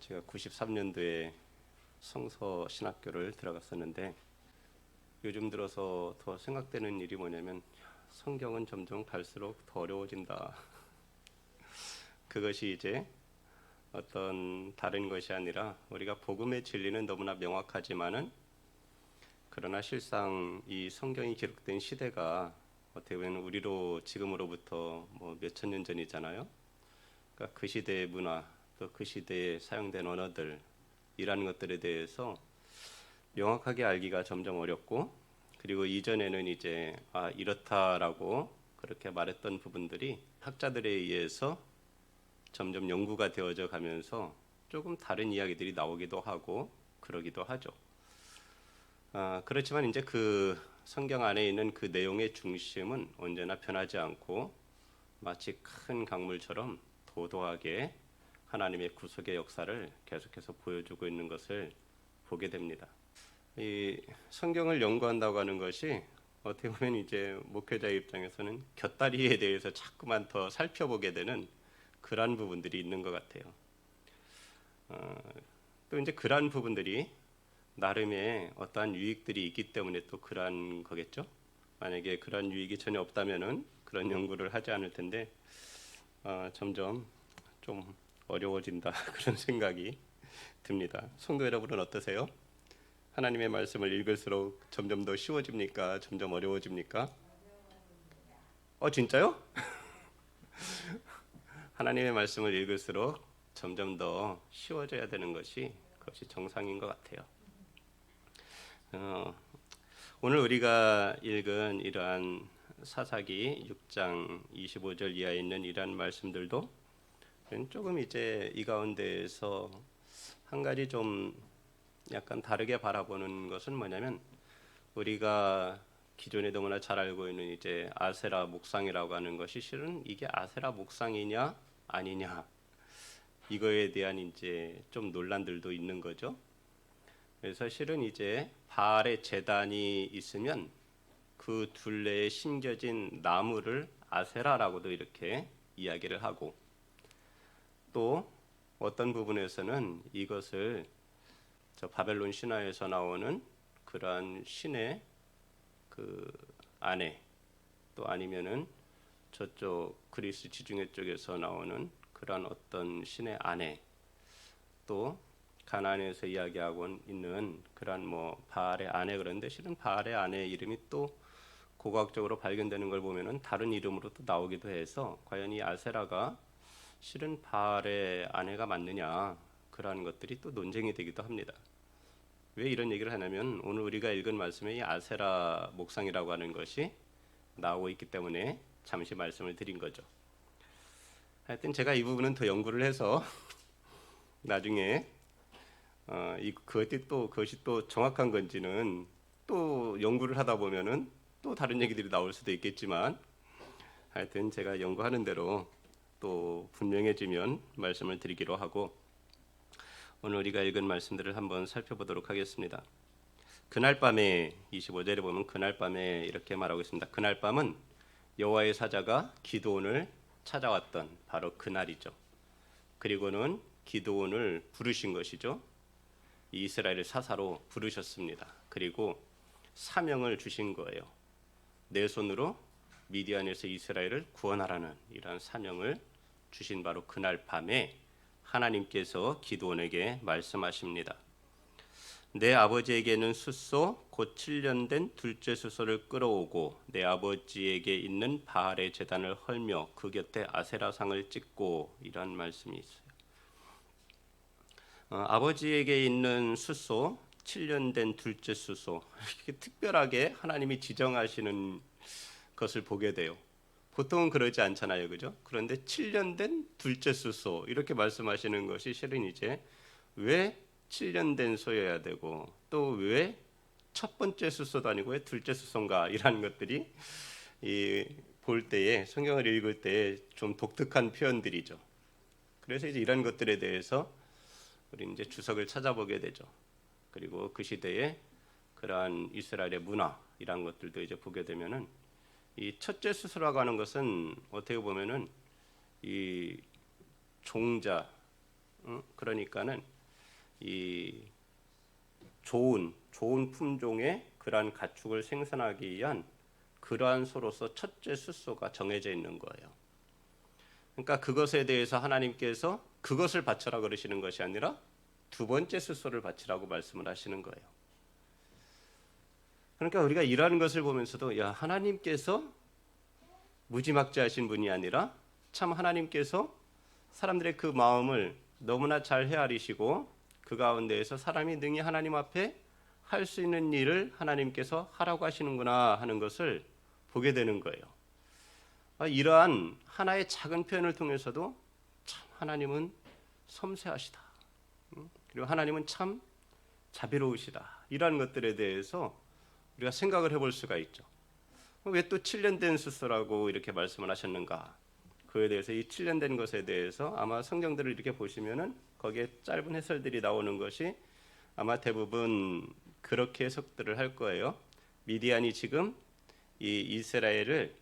제가 93년도에 성서 신학교를 들어갔었는데 요즘 들어서 더 생각되는 일이 뭐냐면 성경은 점점 갈수록 더 어려워진다. 그것이 이제 어떤 다른 것이 아니라 우리가 복음의 진리는 너무나 명확하지만은 그러나 실상 이 성경이 기록된 시대가 어떻게 보면 우리로 지금으로부터 뭐 몇천 년 전이잖아요. 그러니까 그 시대의 문화 또 그 시대에 사용된 언어들 이라는 것들에 대해서 명확하게 알기가 점점 어렵고, 그리고 이전에는 이제 이렇다라고 그렇게 말했던 부분들이 학자들에 의해서 점점 연구가 되어져 가면서 조금 다른 이야기들이 나오기도 하고 그러기도 하죠. 그렇지만 이제 그 성경 안에 있는 그 내용의 중심은 언제나 변하지 않고 마치 큰 강물처럼 도도하게 하나님의 구속의 역사를 계속해서 보여주고 있는 것을 보게 됩니다. 이 성경을 연구한다고 하는 것이 어떻게 보면 이제 목회자의 입장에서는 곁다리에 대해서 자꾸만 더 살펴보게 되는 그러한 부분들이 있는 것 같아요. 또 이제 그러한 부분들이 나름의 어떠한 유익들이 있기 때문에 또 그러한 거겠죠. 만약에 그러한 유익이 전혀 없다면은 그런 연구를 하지 않을 텐데 점점 좀 어려워진다 그런 생각이 듭니다. 성도 여러분은 어떠세요? 하나님의 말씀을 읽을수록 점점 더 쉬워집니까? 점점 어려워집니까? 진짜요? 하나님의 말씀을 읽을수록 점점 더 쉬워져야 되는 것이 그것이 정상인 것 같아요. 오늘 우리가 읽은 이러한 사사기 6장 25절 이하에 있는 이러한 말씀들도 조금 이제 이 가운데에서 한 가지 좀 약간 다르게 바라보는 것은 뭐냐면, 우리가 기존에 너무나 잘 알고 있는 이제 아세라 목상이라고 하는 것이 실은 이게 아세라 목상이냐 아니냐 이거에 대한 이제 좀 논란들도 있는 거죠. 그래서 실은 이제 바알의 제단이 있으면 그 둘레에 심겨진 나무를 아세라라고도 이렇게 이야기를 하고, 또 어떤 부분에서는 이것을 저 바벨론 신화에서 나오는 그러한 신의 그 아내, 또 아니면은 저쪽 그리스 지중해 쪽에서 나오는 그러한 어떤 신의 아내, 또 가나안에서 이야기하고 있는 그러한 뭐 바알의 아내, 그런데 실은 바알의 아내의 이름이 또 고고학적으로 발견되는 걸 보면은 다른 이름으로 또 나오기도 해서 과연 이 아세라가 실은 바알의 아내가 맞느냐, 그러한 것들이 또 논쟁이 되기도 합니다. 왜 이런 얘기를 하냐면 오늘 우리가 읽은 말씀에 이 아세라 목상이라고 하는 것이 나오고 있기 때문에 잠시 말씀을 드린 거죠. 하여튼 제가 이 부분은 더 연구를 해서 나중에 그것이 또 정확한 건지는 또 연구를 하다 보면은 또 다른 얘기들이 나올 수도 있겠지만, 하여튼 제가 연구하는 대로 또 분명해지면 말씀을 드리기로 하고, 오늘 우리가 읽은 말씀들을 한번 살펴보도록 하겠습니다. 그날 밤에 25절에 보면 그날 밤에 이렇게 말하고 있습니다. 그날 밤은 여호와의 사자가 기드온을 찾아왔던 바로 그날이죠. 그리고는 기드온을 부르신 것이죠. 이스라엘을 사사로 부르셨습니다. 그리고 사명을 주신 거예요. 내 손으로 미디안에서 이스라엘을 구원하라는 이러한 사명을 주신 바로 그날 밤에 하나님께서 기드온에게 말씀하십니다. 내 아버지에게는 숫소 곧 7년 된 둘째 숫소를 끌어오고 내 아버지에게 있는 바알의 제단을 헐며 그 곁에 아세라상을 찍고, 이런 말씀이 있어요. 아버지에게 있는 숫소 7년 된 둘째 숫소, 이렇게 특별하게 하나님이 지정하시는 것을 보게 돼요. 보통은 그러지 않잖아요, 그죠? 그런데 7년 된 둘째 숫소 이렇게 말씀하시는 것이 실은 이제 왜 7년 된 소여야 되고, 또 왜 첫 번째 숫소도 아니고 왜 둘째 숫소인가, 이런 것들이 볼 때에, 성경을 읽을 때에 좀 독특한 표현들이죠. 그래서 이제 이런 것들에 대해서 우리 이제 주석을 찾아보게 되죠. 그리고 그 시대에 그러한 이스라엘의 문화 이런 것들도 이제 보게 되면은 이 첫째 숫소라고 하는 것은 어떻게 보면은 이 종자, 그러니까는 이 좋은 품종의 그러한 가축을 생산하기 위한 그러한 소로서 첫째 숫소가 정해져 있는 거예요. 그러니까 그것에 대해서 하나님께서 그것을 바쳐라 그러시는 것이 아니라 두 번째 숫소를 바치라고 말씀을 하시는 거예요. 그러니까 우리가 이러한 것을 보면서도 야, 하나님께서 무지막지하신 분이 아니라 참 하나님께서 사람들의 그 마음을 너무나 잘 헤아리시고 그 가운데에서 사람이 능히 하나님 앞에 할 수 있는 일을 하나님께서 하라고 하시는구나 하는 것을 보게 되는 거예요. 이러한 하나의 작은 표현을 통해서도 참 하나님은 섬세하시다. 그리고 하나님은 참 자비로우시다. 이러한 것들에 대해서 우리가 생각을 해볼 수가 있죠. 왜 또 7년 된 숫소라고 이렇게 말씀을 하셨는가? 그에 대해서 이 7년 된 것에 대해서 아마 성경들을 이렇게 보시면은 거기에 짧은 해설들이 나오는 것이 아마 대부분 그렇게 해석들을 할 거예요. 미디안이 지금 이 이스라엘을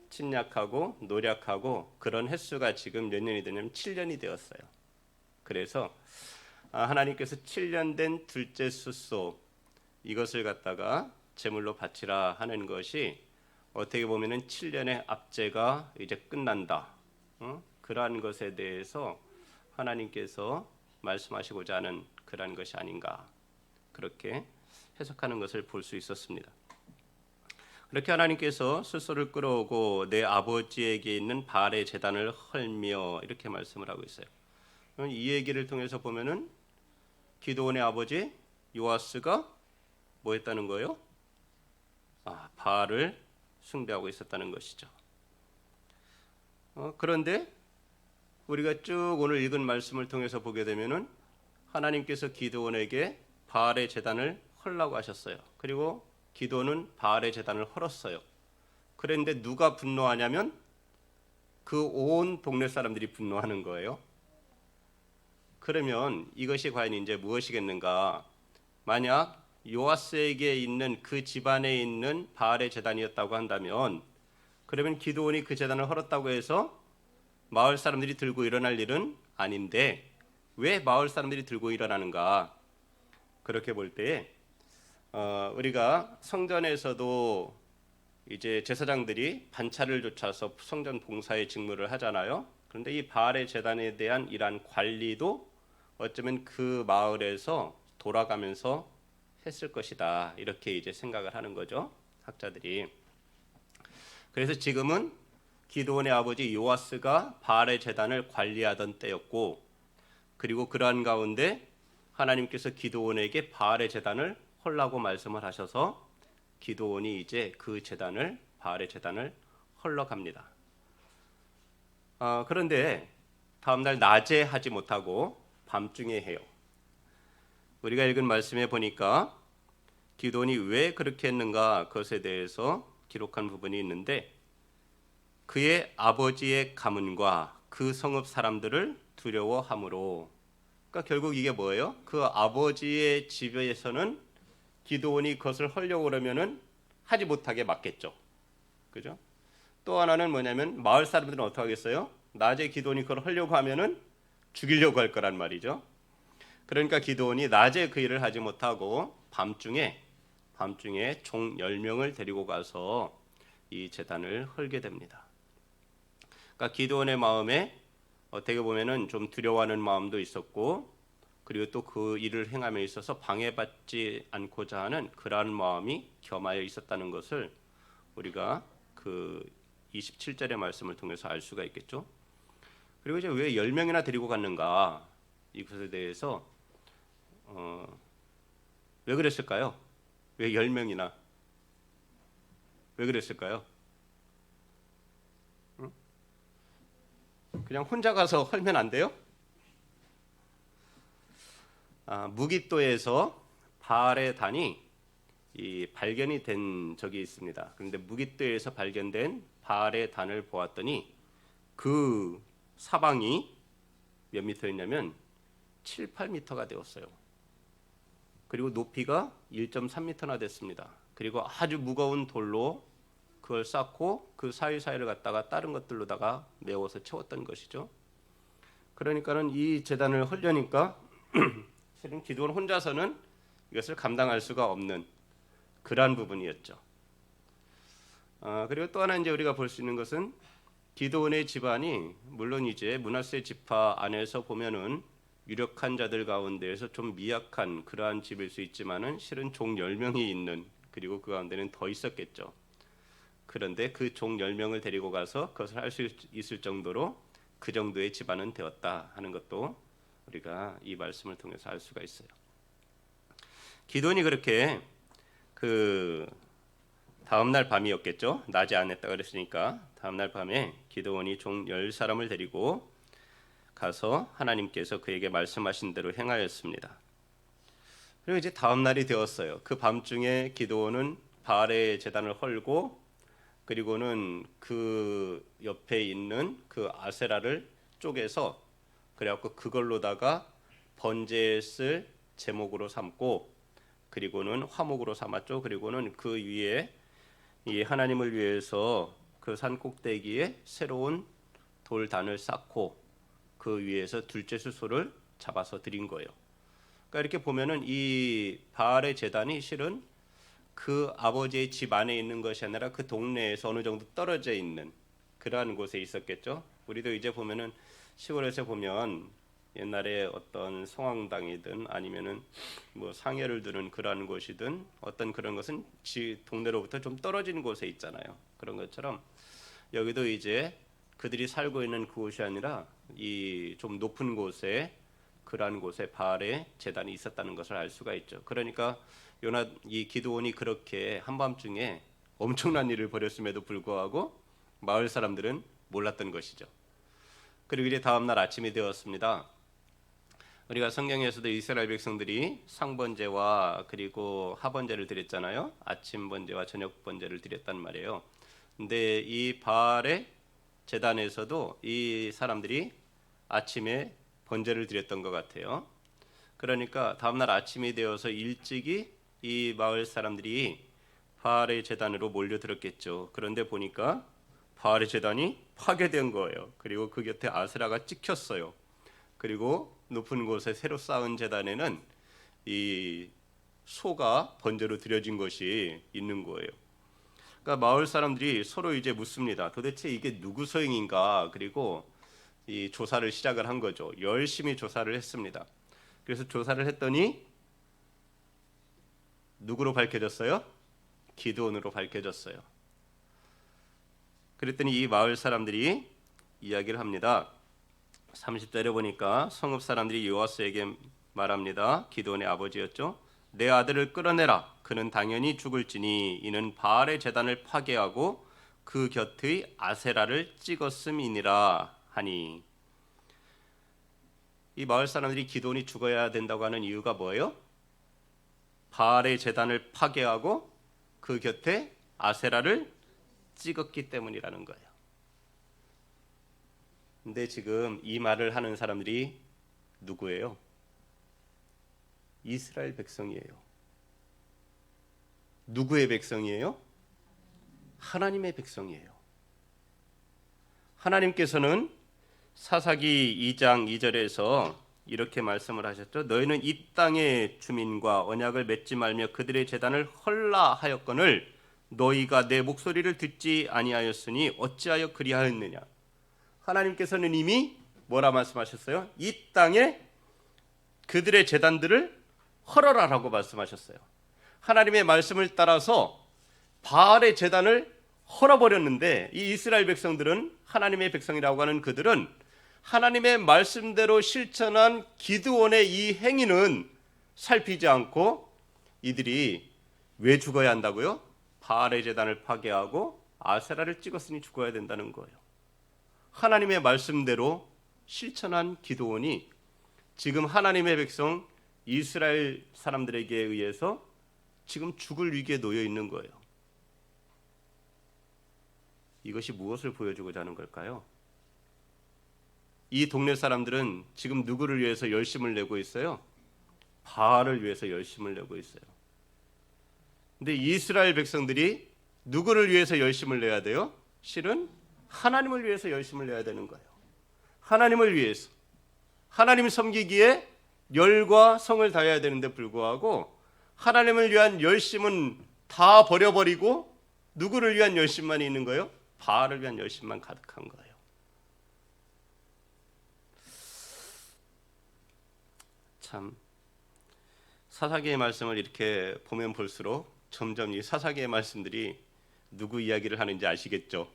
침략하고 노략하고 그런 횟수가 지금 몇 년이 되냐면 7년이 되었어요. 그래서 하나님께서 7년 된 둘째 숫소 이것을 갖다가 제물로 바치라 하는 것이 어떻게 보면은 7년의 압제가 이제 끝난다. 그러한 것에 대해서 하나님께서 말씀하시고자 하는 그러한 것이 아닌가. 그렇게 해석하는 것을 볼 수 있었습니다. 그렇게 하나님께서 숫소를 끌어오고 내 아버지에게 있는 바알의 제단을 헐며 이렇게 말씀을 하고 있어요. 이 얘기를 통해서 보면은 기드온의 아버지 요아스가 뭐 했다는 거예요? 바알을 숭배하고 있었다는 것이죠. 그런데 우리가 쭉 오늘 읽은 말씀을 통해서 보게 되면은 하나님께서 기드온에게 바알의 제단을 헐라고 하셨어요. 그리고 기드온은 바알의 제단을 헐었어요. 그런데 누가 분노하냐면 그 온 동네 사람들이 분노하는 거예요. 그러면 이것이 과연 이제 무엇이겠는가? 만약 요아스에게 있는 그 집안에 있는 바알의 제단이었다고 한다면 그러면 기드온이 그 제단을 헐었다고 해서 마을 사람들이 들고 일어날 일은 아닌데 왜 마을 사람들이 들고 일어나는가? 그렇게 볼 때 우리가 성전에서도 이제 제사장들이 반차를 쫓아서 성전 봉사의 직무를 하잖아요. 그런데 이 바알의 제단에 대한 이러한 관리도 어쩌면 그 마을에서 돌아가면서 했을 것이다. 이렇게 이제 생각을 하는 거죠. 학자들이. 그래서 지금은 기드온의 아버지 요아스가 바알의 제단을 관리하던 때였고 그리고 그러한 가운데 하나님께서 기드온에게 바알의 제단을 헐라고 말씀을 하셔서 기드온이 이제 그 제단을 바알의 제단을 헐러 갑니다. 그런데 다음날 낮에 하지 못하고 밤중에 해요. 우리가 읽은 말씀에 보니까 기드온이 왜 그렇게 했는가 그것에 대해서 기록한 부분이 있는데 그의 아버지의 가문과 그 성읍 사람들을 두려워함으로 그러니까 결국 이게 뭐예요? 그 아버지의 집에서는 기드온이 그것을 하려고 그러면은 하지 못하게 막겠죠. 그죠? 또 하나는 뭐냐면 마을 사람들은 어떻게 하겠어요? 낮에 기드온이 그걸 하려고 하면은 죽이려고 할 거란 말이죠. 그러니까 기드온이 낮에 그 일을 하지 못하고 밤중에 총 10명을 데리고 가서 이 제단을 헐게 됩니다. 그러니까 기드온의 마음에 어떻게 보면은 좀 두려워하는 마음도 있었고 그리고 또 그 일을 행함에 있어서 방해받지 않고자 하는 그러한 마음이 겸하여 있었다는 것을 우리가 그 27절의 말씀을 통해서 알 수가 있겠죠. 그리고 이제 왜 10명이나 데리고 갔는가 이것에 대해서 왜 그랬을까요? 왜 10명이나? 왜 그랬을까요? 그냥 혼자 가서 헐면 안 돼요? 무깃도에서 바알의 단이 발견이 된 적이 있습니다. 그런데 무깃도에서 발견된 바알의 단을 보았더니 그 사방이 몇 미터였냐면 7, 8미터가 되었어요. 그리고 높이가 1.3미터나 됐습니다. 그리고 아주 무거운 돌로 그걸 쌓고 그 사이사이를 갖다가 다른 것들로다가 메워서 채웠던 것이죠. 그러니까는 이 제단을 헐려니까 실은 기드온 혼자서는 이것을 감당할 수가 없는 그러한 부분이었죠. 그리고 또 하나 이제 우리가 볼 수 있는 것은 기드온의 집안이 물론 이제 므낫세 지파 안에서 보면은 유력한 자들 가운데에서 좀 미약한 그러한 집일 수 있지만은 실은 종 10명이 있는, 그리고 그 가운데는 더 있었겠죠. 그런데 그 종 10명을 데리고 가서 그것을 할 수 있을 정도로 그 정도의 집안은 되었다 하는 것도 우리가 이 말씀을 통해서 알 수가 있어요. 기드온이 그렇게 그 다음날 밤이었겠죠. 낮에 안 했다 그랬으니까 다음날 밤에 기드온이 종 10사람을 데리고 가서 하나님께서 그에게 말씀하신 대로 행하였습니다. 그리고 이제 다음 날이 되었어요. 그 밤중에 기드온은 바알의 제단을 헐고, 그리고는 그 옆에 있는 그 아세라를 쪼개서 그래갖고 그걸로다가 번제에 쓸 제목으로 삼고, 그리고는 화목으로 삼았죠. 그리고는 그 위에 이 하나님을 위해서 그 산 꼭대기에 새로운 돌단을 쌓고 그 위에서 둘째 수소를 잡아서 드린 거예요. 그러니까 이렇게 보면은 이 바알의 제단이 실은 그 아버지의 집 안에 있는 것이 아니라 그 동네에서 어느 정도 떨어져 있는 그러한 곳에 있었겠죠. 우리도 이제 보면은 시골에서 보면 옛날에 어떤 성황당이든 아니면은 뭐 상여를 두는 그러한 곳이든 어떤 그런 것은 동네로부터 좀 떨어진 곳에 있잖아요. 그런 것처럼 여기도 이제 그들이 살고 있는 그곳이 아니라 이 좀 높은 곳에, 그러한 곳에 바알의 제단이 있었다는 것을 알 수가 있죠. 그러니까 이 기드온이 그렇게 한밤중에 엄청난 일을 벌였음에도 불구하고 마을 사람들은 몰랐던 것이죠. 그리고 이제 다음 날 아침이 되었습니다. 우리가 성경에서도 이스라엘 백성들이 상번제와 그리고 하번제를 드렸잖아요. 아침 번제와 저녁 번제를 드렸단 말이에요. 근데 이 바알의 제단에서도 이 사람들이 아침에 번제를 드렸던 것 같아요. 그러니까 다음날 아침이 되어서 일찍이 이 마을 사람들이 바알의 제단으로 몰려들었겠죠. 그런데 보니까 바알의 제단이 파괴된 거예요. 그리고 그 곁에 아세라가 찍혔어요. 그리고 높은 곳에 새로 쌓은 제단에는 이 소가 번제로 드려진 것이 있는 거예요. 그러니까 마을 사람들이 서로 이제 묻습니다. 도대체 이게 누구 소행인가? 그리고 이 조사를 시작을 한 거죠. 열심히 조사를 했습니다. 그래서 조사를 했더니 누구로 밝혀졌어요? 기드온으로 밝혀졌어요. 그랬더니 이 마을 사람들이 이야기를 합니다. 30절에 보니까 성읍 사람들이 요아스에게 말합니다. 기드온의 아버지였죠. 내 아들을 끌어내라. 그는 당연히 죽을지니 이는 바알의 제단을 파괴하고 그 곁의 아세라를 찍었음이니라 하니. 이 마을 사람들이 기드온이 죽어야 된다고 하는 이유가 뭐예요? 바알의 제단을 파괴하고 그 곁에 아세라를 찍었기 때문이라는 거예요. 근데 지금 이 말을 하는 사람들이 누구예요? 이스라엘 백성이에요. 누구의 백성이에요? 하나님의 백성이에요. 하나님께서는 사사기 2장 2절에서 이렇게 말씀을 하셨죠. 너희는 이 땅의 주민과 언약을 맺지 말며 그들의 제단을 헐라 하였거늘 너희가 내 목소리를 듣지 아니하였으니 어찌하여 그리하였느냐. 하나님께서는 이미 뭐라 말씀하셨어요? 이 땅에 그들의 제단들을 헐어라라고 말씀하셨어요. 하나님의 말씀을 따라서 바알의 제단을 헐어버렸는데 이 이스라엘 백성들은, 하나님의 백성이라고 하는 그들은 하나님의 말씀대로 실천한 기드온의 이 행위는 살피지 않고 이들이 왜 죽어야 한다고요? 바알의 제단을 파괴하고 아세라를 찍었으니 죽어야 된다는 거예요. 하나님의 말씀대로 실천한 기드온이 지금 하나님의 백성 이스라엘 사람들에게 의해서 지금 죽을 위기에 놓여 있는 거예요. 이것이 무엇을 보여주고자 하는 걸까요? 이 동네 사람들은 지금 누구를 위해서 열심을 내고 있어요? 바알을 위해서 열심을 내고 있어요. 근데 이스라엘 백성들이 누구를 위해서 열심을 내야 돼요? 실은 하나님을 위해서 열심을 내야 되는 거예요. 하나님을 위해서. 하나님 섬기기에 열과 성을 다해야 되는데 불구하고 하나님을 위한 열심은 다 버려버리고 누구를 위한 열심만 있는 거예요? 바알을 위한 열심만 가득한 거예요. 참 사사기의 말씀을 이렇게 보면 볼수록 점점 이 사사기의 말씀들이 누구 이야기를 하는지 아시겠죠?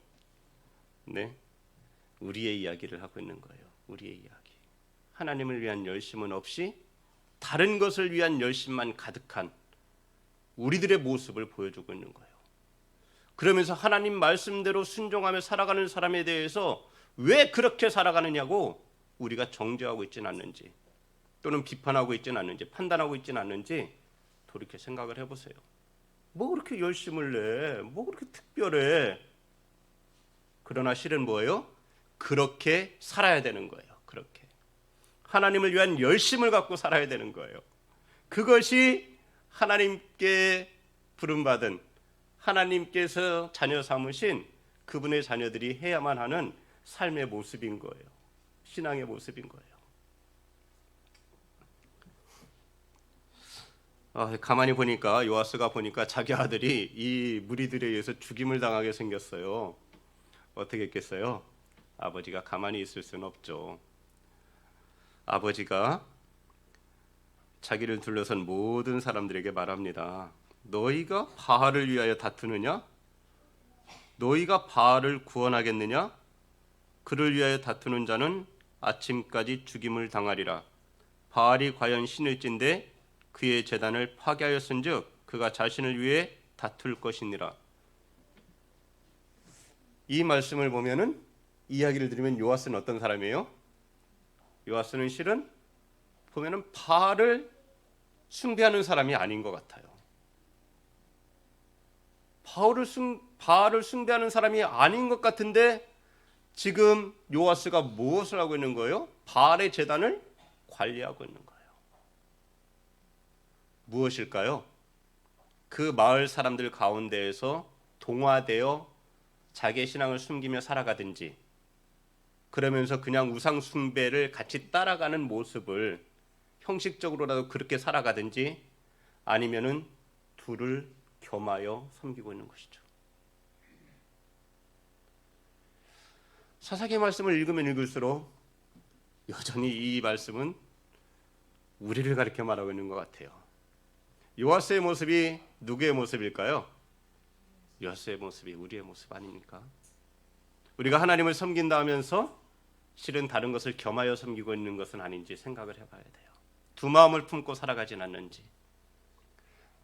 네, 우리의 이야기를 하고 있는 거예요. 우리의 이야기. 하나님을 위한 열심은 없이 다른 것을 위한 열심만 가득한 우리들의 모습을 보여주고 있는 거예요. 그러면서 하나님 말씀대로 순종하며 살아가는 사람에 대해서 왜 그렇게 살아가느냐고 우리가 정죄하고 있지는 않는지, 또는 비판하고 있지는 않는지, 판단하고 있지는 않는지 돌이켜 생각을 해보세요. 뭐 그렇게 열심을 내? 뭐 그렇게 특별해? 그러나 실은 뭐예요? 그렇게 살아야 되는 거예요. 그렇게 하나님을 위한 열심을 갖고 살아야 되는 거예요. 그것이 하나님께 부름받은, 하나님께서 자녀 삼으신 그분의 자녀들이 해야만 하는 삶의 모습인 거예요. 신앙의 모습인 거예요. 가만히 보니까 요아스가 보니까 자기 아들이 이 무리들에 의해서 죽임을 당하게 생겼어요. 어떻게 했겠어요? 아버지가 가만히 있을 수는 없죠. 아버지가 자기를 둘러선 모든 사람들에게 말합니다. 너희가 바알을 위하여 다투느냐? 너희가 바알을 구원하겠느냐? 그를 위하여 다투는 자는 아침까지 죽임을 당하리라. 바알이 과연 신일진데 그의 제단을 파괴하였은즉 그가 자신을 위해 다툴 것이니라. 이 말씀을 보면은, 이야기를 들으면 요아스는 어떤 사람이에요? 요아스는 실은 보면은 바알을 숭배하는 사람이 아닌 것 같아요. 바알을 숭배하는 사람이 아닌 것 같은데 지금 요아스가 무엇을 하고 있는 거예요? 바알의 제단을 관리하고 있는 거예요. 무엇일까요? 그 마을 사람들 가운데에서 동화되어 자기의 신앙을 숨기며 살아가든지, 그러면서 그냥 우상 숭배를 같이 따라가는 모습을 형식적으로라도 그렇게 살아가든지, 아니면은 둘을 겸하여 섬기고 있는 것이죠. 사사기 말씀을 읽으면 읽을수록 여전히 이 말씀은 우리를 가리켜 말하고 있는 것 같아요. 요아스의 모습이 누구의 모습일까요? 요아스의 모습이 우리의 모습 아닙니까? 우리가 하나님을 섬긴다 하면서 실은 다른 것을 겸하여 섬기고 있는 것은 아닌지 생각을 해봐야 돼요. 두 마음을 품고 살아가진 않는지,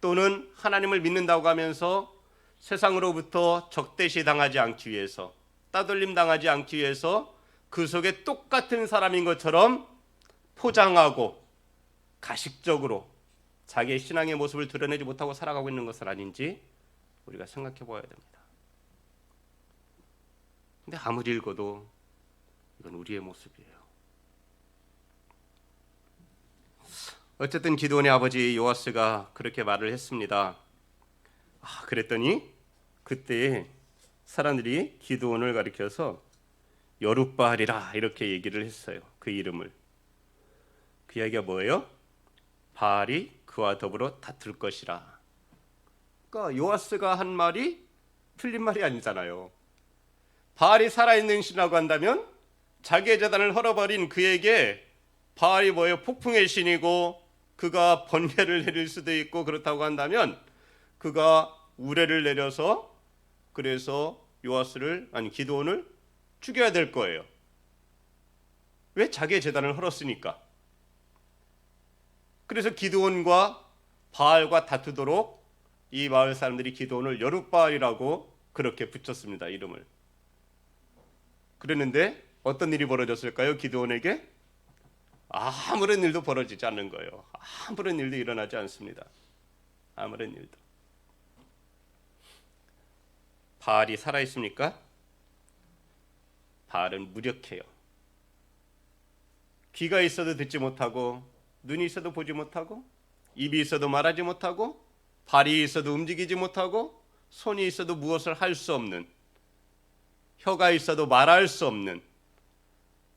또는 하나님을 믿는다고 하면서 세상으로부터 적대시 당하지 않기 위해서, 따돌림 당하지 않기 위해서 그 속에 똑같은 사람인 것처럼 포장하고 가식적으로 자기의 신앙의 모습을 드러내지 못하고 살아가고 있는 것은 아닌지 우리가 생각해 보아야 됩니다. 근데 아무리 읽어도 이건 우리의 모습이에요. 어쨌든 기드온의 아버지 요아스가 그렇게 말을 했습니다. 그랬더니 그때 사람들이 기드온을 가리켜서 여룻바알이라 이렇게 얘기를 했어요. 그 이름을. 그 이야기가 뭐예요? 바알이 그와 더불어 다툴 것이라. 그러니까 요아스가 한 말이 틀린 말이 아니잖아요. 바알이 살아있는 신이라고 한다면 자기의 제단을 헐어버린 그에게 바알이 뭐예요? 폭풍의 신이고 그가 번개를 내릴 수도 있고, 그렇다고 한다면 그가 우레를 내려서 그래서 기드온을 죽여야 될 거예요. 왜? 자기의 제단을 헐었으니까. 그래서 기드온과 바알과 다투도록 이 마을 사람들이 기드온을 여룻바알이라고 그렇게 붙였습니다. 이름을. 그랬는데 어떤 일이 벌어졌을까요? 기드온에게 아무런 일도 벌어지지 않는 거예요. 아무런 일도 일어나지 않습니다. 아무런 일도. 바알이 살아있습니까? 바알은 무력해요. 귀가 있어도 듣지 못하고, 눈이 있어도 보지 못하고, 입이 있어도 말하지 못하고, 발이 있어도 움직이지 못하고, 손이 있어도 무엇을 할 수 없는, 혀가 있어도 말할 수 없는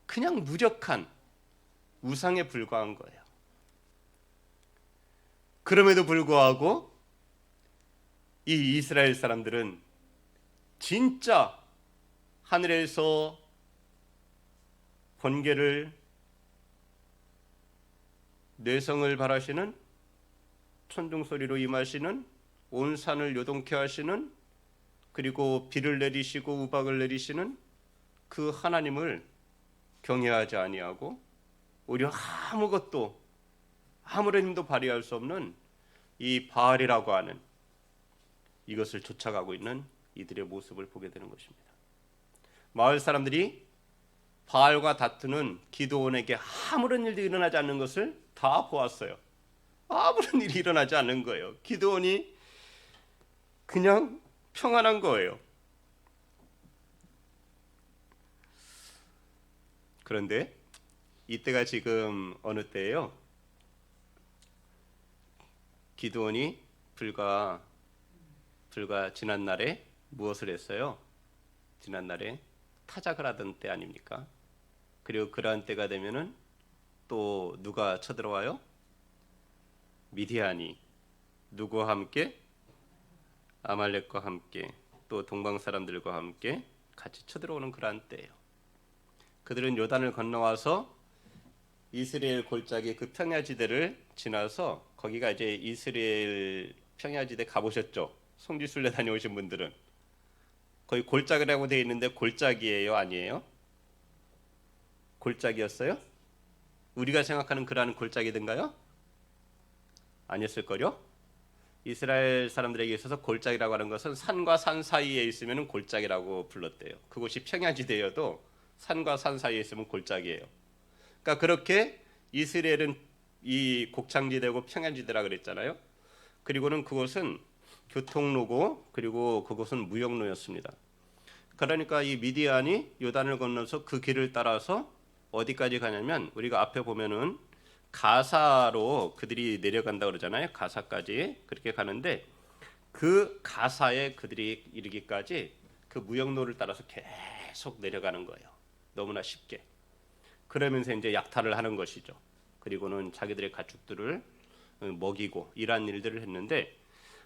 그냥 무력한 우상에 불과한 거예요. 그럼에도 불구하고 이 이스라엘 사람들은 진짜 하늘에서 번개를, 뇌성을 발하시는, 천둥 소리로 임하시는, 온 산을 요동케 하시는, 그리고 비를 내리시고 우박을 내리시는 그 하나님을 경외하지 아니하고 오히려 아무것도, 아무런 힘도 발휘할 수 없는 이 바알이라고 하는 이것을 쫓아가고 있는 이들의 모습을 보게 되는 것입니다. 마을 사람들이 바알과 다투는 기드온에게 아무런 일도 일어나지 않는 것을 다 보았어요. 아무런 일이 일어나지 않는 거예요. 기드온이 그냥 평안한 거예요. 그런데 이때가 지금 어느 때예요? 기드온이 불과 지난날에 무엇을 했어요? 지난날에 타작을 하던 때 아닙니까? 그리고 그러한 때가 되면은 또 누가 쳐들어와요? 미디안이 누구와 함께? 아말렉과 함께, 또 동방 사람들과 함께 같이 쳐들어오는 그러한 때예요. 그들은 요단을 건너와서 이스라엘 골짜기 그 평야지대를 지나서, 거기가 이제 이스라엘 평야지대 가보셨죠? 성지순례 다녀오신 분들은 거의 골짜기라고 되어 있는데 골짜기예요, 아니에요? 골짜기였어요? 우리가 생각하는 그러한 골짜기든가요? 아니었을걸요? 이스라엘 사람들에게 있어서 골짜기라고 하는 것은 산과 산 사이에 있으면 골짜기라고 불렀대요. 그곳이 평야지대여도 산과 산 사이에 있으면 골짜기예요. 그러니까 그렇게 이스라엘은 이 곡창지대고 평야지대라 그랬잖아요. 그리고는 그곳은 교통로고, 그리고 그곳은 무역로였습니다. 그러니까 이 미디안이 요단을 건너서 그 길을 따라서 어디까지 가냐면, 우리가 앞에 보면은 가사로 그들이 내려간다 그러잖아요. 가사까지 그렇게 가는데, 그 가사에 그들이 이르기까지 그 무역로를 따라서 계속 내려가는 거예요. 너무나 쉽게. 그러면서 이제 약탈을 하는 것이죠. 그리고는 자기들의 가축들을 먹이고 이러한 일들을 했는데,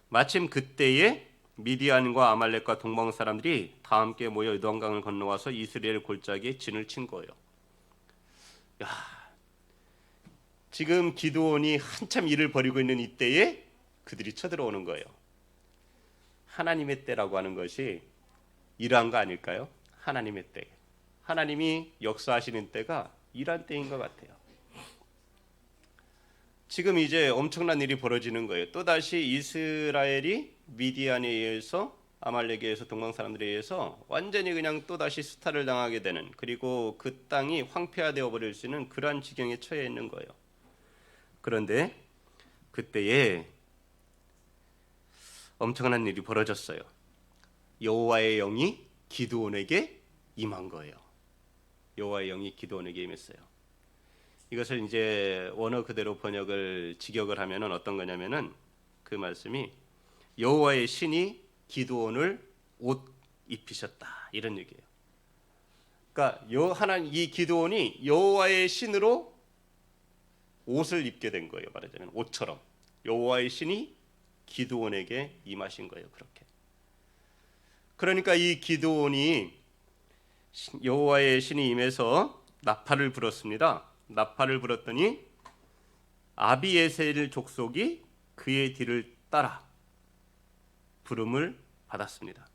마침 그때에 미디안과 아말렉과 동방 사람들이 다 함께 모여 요단강을 건너와서 이스라엘 골짜기에 진을 친 거예요. 야, 지금 기드온이 한참 일을 벌이고 있는 이때에 그들이 쳐들어오는 거예요. 하나님의 때라고 하는 것이 이러한 거 아닐까요? 하나님의 때. 하나님이 역사하시는 때가 이러한 때인 것 같아요. 지금 이제 엄청난 일이 벌어지는 거예요. 또다시 이스라엘이 미디안에 의해서, 아말렉에 의해서, 동방 사람들에 의해서 완전히 그냥 또다시 수탈을 당하게 되는, 그리고 그 땅이 황폐화되어 버릴 수 있는 그러한 지경에 처해 있는 거예요. 그런데 그때에 엄청난 일이 벌어졌어요. 여호와의 영이 기드온에게 임한 거예요. 여호와의 영이 기드온에게 임했어요. 이것을 이제 원어 그대로 번역을 직역을 하면은 어떤 거냐면은, 그 말씀이 여호와의 신이 기드온을 옷 입히셨다, 이런 얘기예요. 그러니까 이 기드온이 여호와의 신으로 옷을 입게 된 거예요. 말하자면 옷처럼 여호와의 신이 기드온에게 임하신 거예요. 그렇게. 그러니까 이 기드온이 여호와의 신이 임해서 나팔을 불었습니다. 나팔을 불었더니 아비에셀 족속이 그의 뒤를 따라 부름을 받았습니다.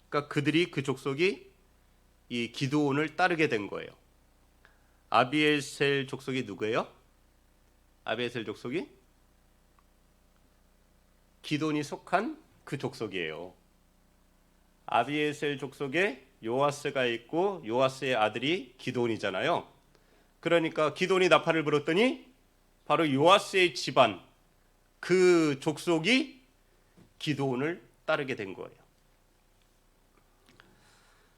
그러니까 그들이, 그 족속이 이 기드온을 따르게 된 거예요. 아비에셀 족속이 누구예요? 아비에셀 족속이 기드온이 속한 그 족속이에요. 아비에셀 족속에 요아스가 있고, 요아스의 아들이 기드온이잖아요. 그러니까 기드온이 나팔을 불었더니 바로 요아스의 집안, 그 족속이 기드온을 따르게 된 거예요.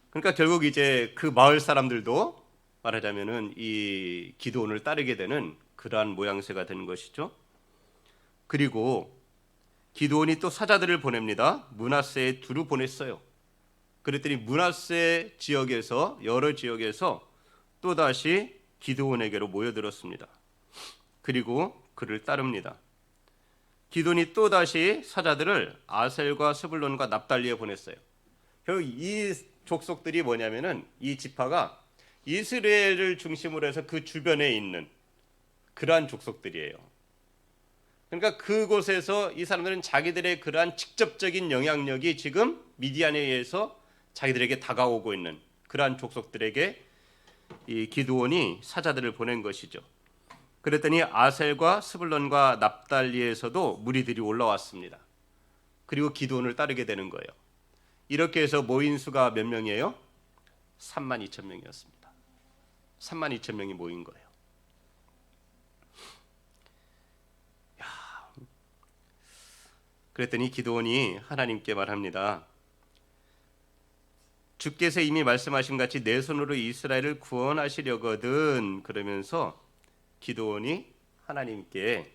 그러니까 결국 이제 그 마을 사람들도 말하자면은 이 기드온을 따르게 되는 그러한 모양새가 된 것이죠. 그리고 기드온이 또 사자들을 보냅니다. 므낫세에 두루 보냈어요. 그랬더니 므낫세 지역에서, 여러 지역에서 또다시 기드온에게로 모여들었습니다. 그리고 그를 따릅니다. 기돈이 또 다시 사자들을 아셀과 스불론과 납달리에 보냈어요. 결국 이 족속들이 뭐냐면은 이 지파가 이스라엘을 중심으로 해서 그 주변에 있는 그러한 족속들이에요. 그러니까 그곳에서 이 사람들은 자기들의 그러한 직접적인 영향력이 지금 미디안에 의해서 자기들에게 다가오고 있는 그러한 족속들에게 이 기드온이 사자들을 보낸 것이죠. 그랬더니 아셀과 스불론과 납달리에서도 무리들이 올라왔습니다. 그리고 기드온을 따르게 되는 거예요. 이렇게 해서 모인 수가 몇 명이에요? 32,000명이었습니다. 32,000명이 모인 거예요. 그랬더니 기드온이 하나님께 말합니다. 주께서 이미 말씀하신 같이 내 손으로 이스라엘을 구원하시려거든. 그러면서 기드온이 하나님께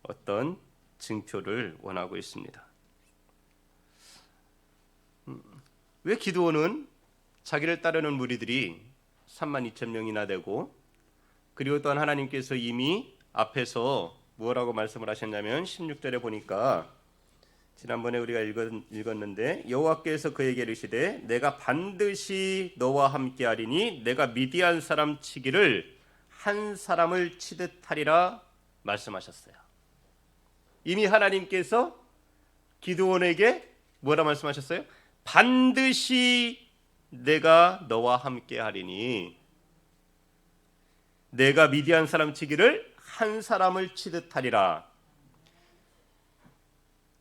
어떤 증표를 원하고 있습니다. 왜 기드온은 자기를 따르는 무리들이 32,000명이나 되고, 그리고 또한 하나님께서 이미 앞에서 뭐라고 말씀을 하셨냐면 16절에 보니까 지난번에 우리가 읽었는데 여호와께서 그에게 이르시되 내가 반드시 너와 함께하리니 내가 미디안 사람 치기를 한 사람을 치듯 하리라 말씀하셨어요. 이미 하나님께서 기드온에게 뭐라 말씀하셨어요? 반드시 내가 너와 함께하리니 내가 미디안 사람 치기를 한 사람을 치듯 하리라.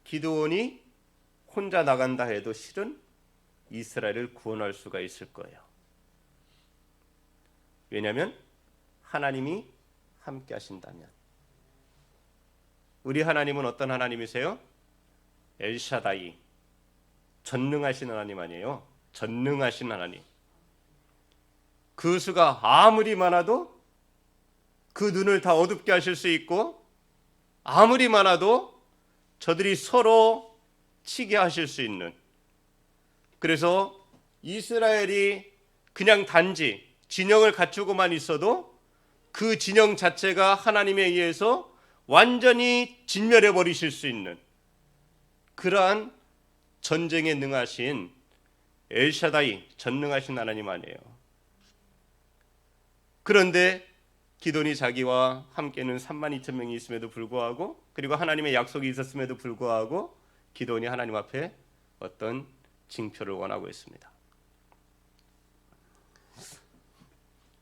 기드온이 혼자 나간다 해도 실은 이스라엘을 구원할 수가 있을 거예요. 왜냐하면 하나님이 함께 하신다면. 우리 하나님은 어떤 하나님이세요? 엘샤다이, 전능하신 하나님 아니에요. 전능하신 하나님. 그 수가 아무리 많아도 그 눈을 다 어둡게 하실 수 있고, 아무리 많아도 저들이 서로 치게 하실 수 있는. 그래서 이스라엘이 그냥 단지 진영을 갖추고만 있어도 그 진영 자체가 하나님에 의해서 완전히 진멸해 버리실 수 있는 그러한 전쟁에 능하신 엘샤다이, 전능하신 하나님 아니에요. 그런데 기돈이 자기와 함께는 32,000명이 있음에도 불구하고, 그리고 하나님의 약속이 있었음에도 불구하고 기돈이 하나님 앞에 어떤 징표를 원하고 있습니다.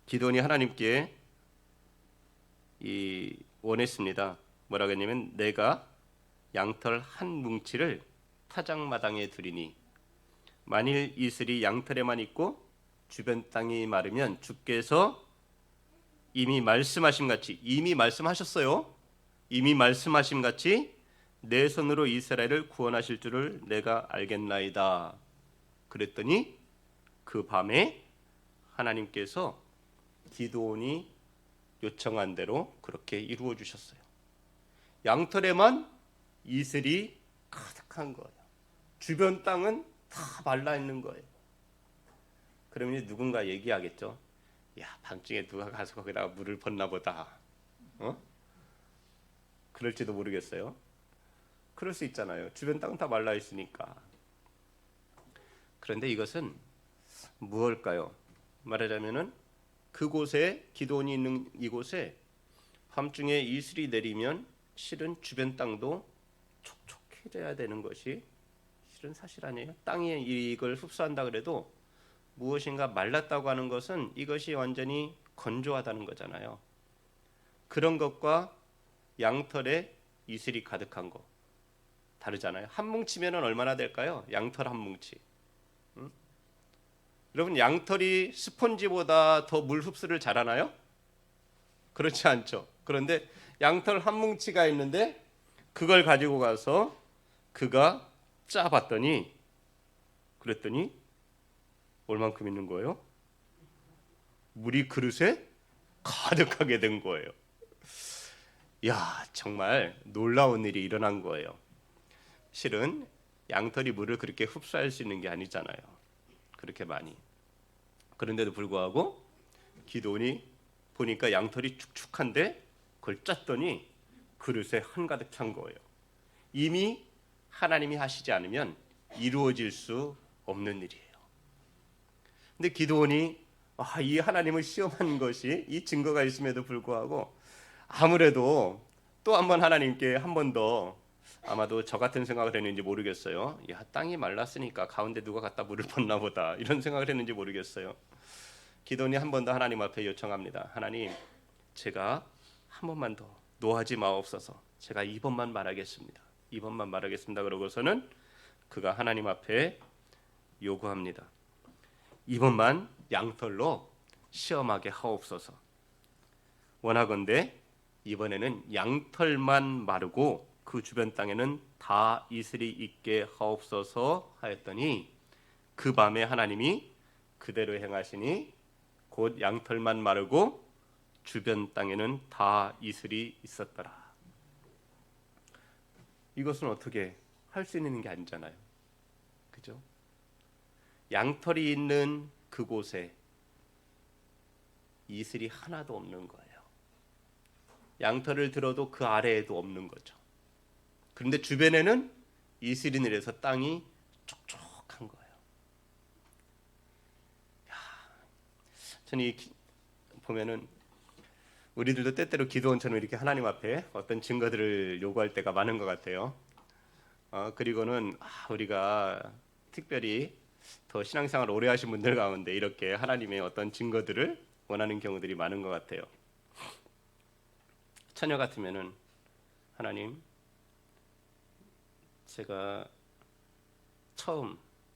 기돈이 하나님께 원했습니다. 뭐라고 했냐면 내가 양털 한 뭉치를 타작마당에 두리니 만일 이슬이 양털에만 있고 주변 땅이 마르면 주께서 이미 말씀하신 같이, 이미 말씀하셨어요. 이미 말씀하신 같이 내 손으로 이스라엘을 구원하실 줄을 내가 알겠나이다. 그랬더니 그 밤에 하나님께서 기드온이 요청한 대로 그렇게 이루어 주셨어요. 양털에만 이슬이 가득한 거예요. 주변 땅은 다 말라 있는 거예요. 그러면 이제 누군가 얘기하겠죠. 야, 밤중에 누가 가서 거기다가 물을 붓나 보다. 그럴지도 모르겠어요. 그럴 수 있잖아요. 주변 땅은 다 말라 있으니까. 그런데 이것은 무엇일까요? 말하자면은 그곳에 기드온이 있는 이곳에 밤중에 이슬이 내리면 실은 주변 땅도 촉촉해져야 되는 것이 실은 사실 아니에요. 땅이 이걸 흡수한다 그래도 무엇인가 말랐다고 하는 것은 이것이 완전히 건조하다는 거잖아요. 그런 것과 양털에 이슬이 가득한 거 다르잖아요. 한 뭉치면 얼마나 될까요? 양털 한 뭉치. 여러분, 양털이 스펀지보다 더 물 흡수를 잘하나요? 그렇지 않죠. 그런데 양털 한 뭉치가 있는데 그걸 가지고 가서 그가 짜봤더니 그랬더니 얼만큼 있는 거예요? 물이 그릇에 가득하게 된 거예요. 야, 정말 놀라운 일이 일어난 거예요. 실은 양털이 물을 그렇게 흡수할 수 있는 게 아니잖아요. 그렇게 많이. 그런데도 불구하고 기드온이 보니까 양털이 축축한데 그걸 짰더니 그릇에 한가득 찬 거예요. 이미 하나님이 하시지 않으면 이루어질 수 없는 일이에요. 근데 기드온이 이 하나님을 시험한 것이 이 증거가 있음에도 불구하고 아무래도 또 한 번 하나님께 한 번 더 아마도 저 같은 생각을 했는지 모르겠어요. 야, 땅이 말랐으니까 가운데 누가 갖다 물을 붓나 보다 이런 생각을 했는지 모르겠어요. 기드온이 한 번 더 하나님 앞에 요청합니다. 하나님, 제가 한 번만 더 노하지 마옵소서. 제가 이번만 말하겠습니다. 이번만 말하겠습니다. 그러고서는 그가 하나님 앞에 요구합니다. 이번만 양털로 시험하게 하옵소서. 원하건대 이번에는 양털만 마르고 그 주변 땅에는 다 이슬이 있게 하옵소서 하였더니 그 밤에 하나님이 그대로 행하시니 곧 양털만 마르고 주변 땅에는 다 이슬이 있었더라. 이것은 어떻게 할 수 있는 게 아니잖아요. 그죠? 양털이 있는 그곳에 이슬이 하나도 없는 거예요. 양털을 들어도 그 아래에도 없는 거죠. 그런데 주변에는 이슬이 내려서 땅이 촉촉한 거예요. 저는 보면은 우리들도 때때로 기도원처럼 이렇게 하나님 앞에 어떤 증거들을 요구할 때가 많은 것 같아요. 그리고는 우리가 특별히 더 신앙생활 오래 하신 분들 가운데 이렇게 하나님의 어떤 증거들을 원하는 경우들이 많은 것 같아요. 처녀 같으면은 하나님, 제가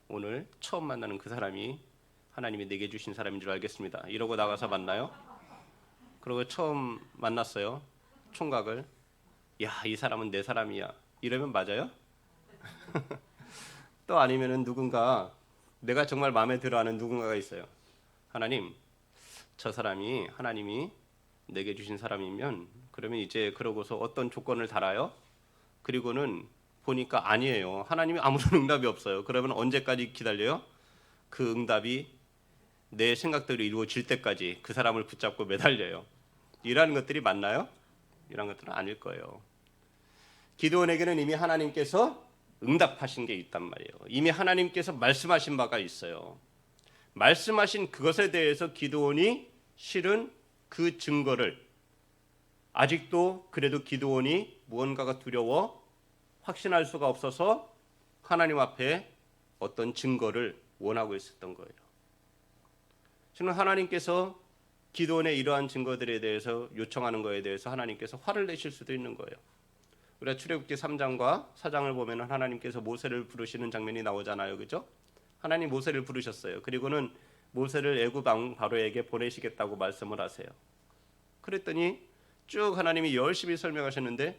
오늘 처음 만나는 그 사람이 하나님이 내게 주신 사람인 줄 알겠습니다. 이러고 나가서 만나요? 그리고 처음 만났어요. 총각을. 야, 이 사람은 내 사람이야. 이러면 맞아요? 또 아니면은 누군가 내가 정말 마음에 들어하는 누군가가 있어요. 하나님, 저 사람이 하나님이 내게 주신 사람이면 그러면 이제 그러고서 어떤 조건을 달아요? 그리고는 보니까 아니에요. 하나님이 아무런 응답이 없어요. 그러면 언제까지 기다려요? 그 응답이 내 생각대로 이루어질 때까지 그 사람을 붙잡고 매달려요. 이러한 것들이 맞나요? 이런 것들은 아닐 거예요. 기드온에게는 이미 하나님께서 응답하신 게 있단 말이에요. 이미 하나님께서 말씀하신 바가 있어요. 말씀하신 그것에 대해서 기드온이 실은 그 증거를 아직도 그래도 기드온이 무언가가 두려워 확신할 수가 없어서 하나님 앞에 어떤 증거를 원하고 있었던 거예요. 저는 하나님께서 기드온의 이러한 증거들에 대해서 요청하는 것에 대해서 하나님께서 화를 내실 수도 있는 거예요. 우리가 출애굽기 3장과 4장을 보면 하나님께서 모세를 부르시는 장면이 나오잖아요. 그죠? 하나님 모세를 부르셨어요. 그리고는 모세를 애굽 왕 바로에게 보내시겠다고 말씀을 하세요. 그랬더니 쭉 하나님이 열심히 설명하셨는데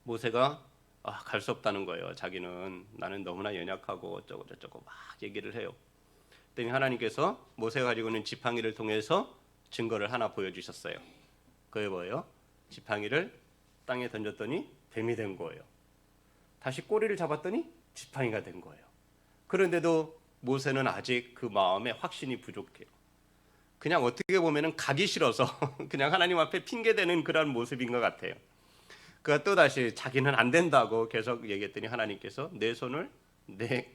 모세가 갈 수 없다는 거예요. 자기는 나는 너무나 연약하고 어쩌고 저쩌고 막 얘기를 해요. 그랬더니 하나님께서 모세가 가지고 있는 지팡이를 통해서 증거를 하나 보여주셨어요. 그게 뭐예요? 지팡이를 땅에 던졌더니 뱀이 된 거예요. 다시 꼬리를 잡았더니 지팡이가 된 거예요. 그런데도 모세는 아직 그 마음에 확신이 부족해요. 그냥 어떻게 보면은 가기 싫어서 그냥 하나님 앞에 핑계대는 그런 모습인 것 같아요. 그가 또다시 자기는 안 된다고 계속 얘기했더니 하나님께서 내 손을 내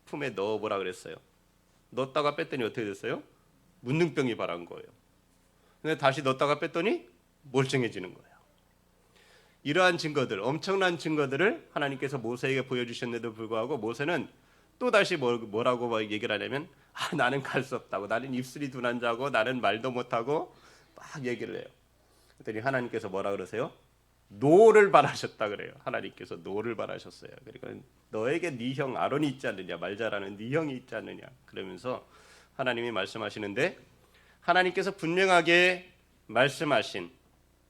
품에 넣어보라 그랬어요. 넣었다가 뺐더니 어떻게 됐어요? 문둥병이 발한 거예요. 근데 다시 넣었다가 뺐더니 멀쩡해지는 거예요. 이러한 증거들, 엄청난 증거들을 하나님께서 모세에게 보여주셨는데도 불구하고 모세는 또다시 뭐라고 얘기를 하냐면 나는 갈 수 없다고, 나는 입술이 둔한 자고 나는 말도 못하고 막 얘기를 해요. 그랬더니 하나님께서 뭐라 그러세요? 노를 바라셨다 그래요. 하나님께서 노를 바라셨어요. 그러니까 너에게 네 형 아론이 있지 않느냐, 말 잘하는 네 형이 있지 않느냐 그러면서 하나님이 말씀하시는데 하나님께서 분명하게 말씀하신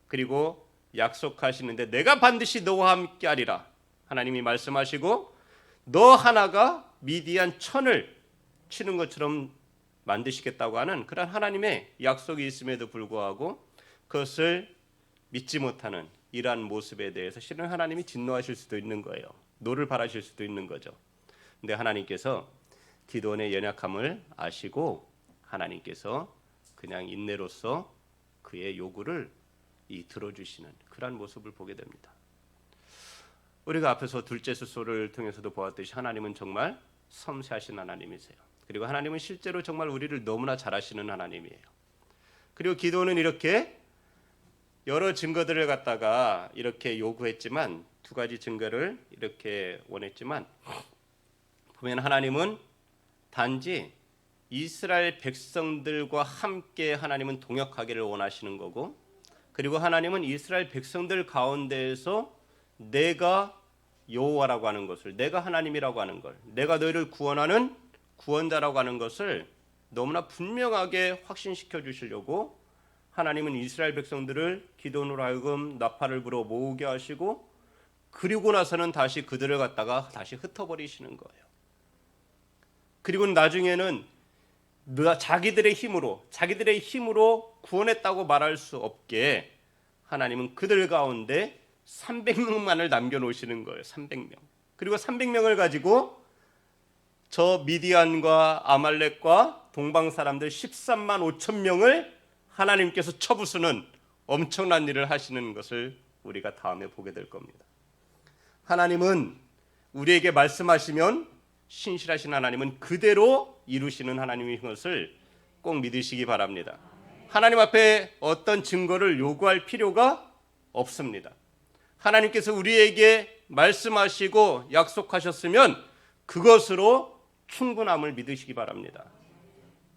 그리고 약속하시는데 내가 반드시 너와 함께 하리라 하나님이 말씀하시고 너 하나가 미디안 천을 치는 것처럼 만드시겠다고 하는 그런 하나님의 약속이 있음에도 불구하고 그것을 믿지 못하는 이러한 모습에 대해서 실은 하나님이 진노하실 수도 있는 거예요. 노를 바라실 수도 있는 거죠. 근데 하나님께서 기드온의 연약함을 아시고 하나님께서 그냥 인내로서 그의 요구를 들어주시는 그런 모습을 보게 됩니다. 우리가 앞에서 둘째 수소를 통해서도 보았듯이 하나님은 정말 섬세하신 하나님이세요. 그리고 하나님은 실제로 정말 우리를 너무나 잘 아시는 하나님이에요. 그리고 기도는 이렇게 여러 증거들을 갖다가 이렇게 요구했지만, 두 가지 증거를 이렇게 원했지만, 보면 하나님은 단지 이스라엘 백성들과 함께 하나님은 동역하기를 원하시는 거고, 그리고 하나님은 이스라엘 백성들 가운데에서 내가 여호와라고 하는 것을, 내가 하나님이라고 하는 걸, 내가 너희를 구원하는 구원자라고 하는 것을 너무나 분명하게 확신시켜 주시려고 하나님은 이스라엘 백성들을 기도원으로 하여금 나팔을 불어 모으게 하시고, 그리고 나서는 다시 그들을 갖다가 다시 흩어버리시는 거예요. 그리고 나중에는 자기들의 힘으로 구원했다고 말할 수 없게 하나님은 그들 가운데 300명만을 남겨놓으시는 거예요. 300명. 그리고 300명을 가지고 저 미디안과 아말렉과 동방 사람들 13만 5천 명을 하나님께서 쳐부수는 엄청난 일을 하시는 것을 우리가 다음에 보게 될 겁니다. 하나님은 우리에게 말씀하시면 신실하신 하나님은 그대로 이루시는 하나님인 것을 꼭 믿으시기 바랍니다. 하나님 앞에 어떤 증거를 요구할 필요가 없습니다. 하나님께서 우리에게 말씀하시고 약속하셨으면 그것으로 충분함을 믿으시기 바랍니다.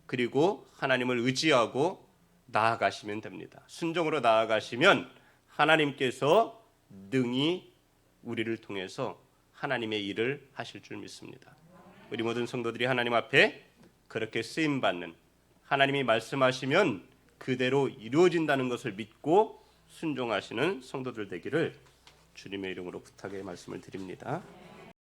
그리고 하나님을 의지하고 나아가시면 됩니다. 순종으로 나아가시면 하나님께서 능히 우리를 통해서 하나님의 일을 하실 줄 믿습니다. 우리 모든 성도들이 하나님 앞에 그렇게 쓰임받는, 하나님이 말씀하시면 그대로 이루어진다는 것을 믿고 순종하시는 성도들 되기를 주님의 이름으로 부탁의 말씀을 드립니다.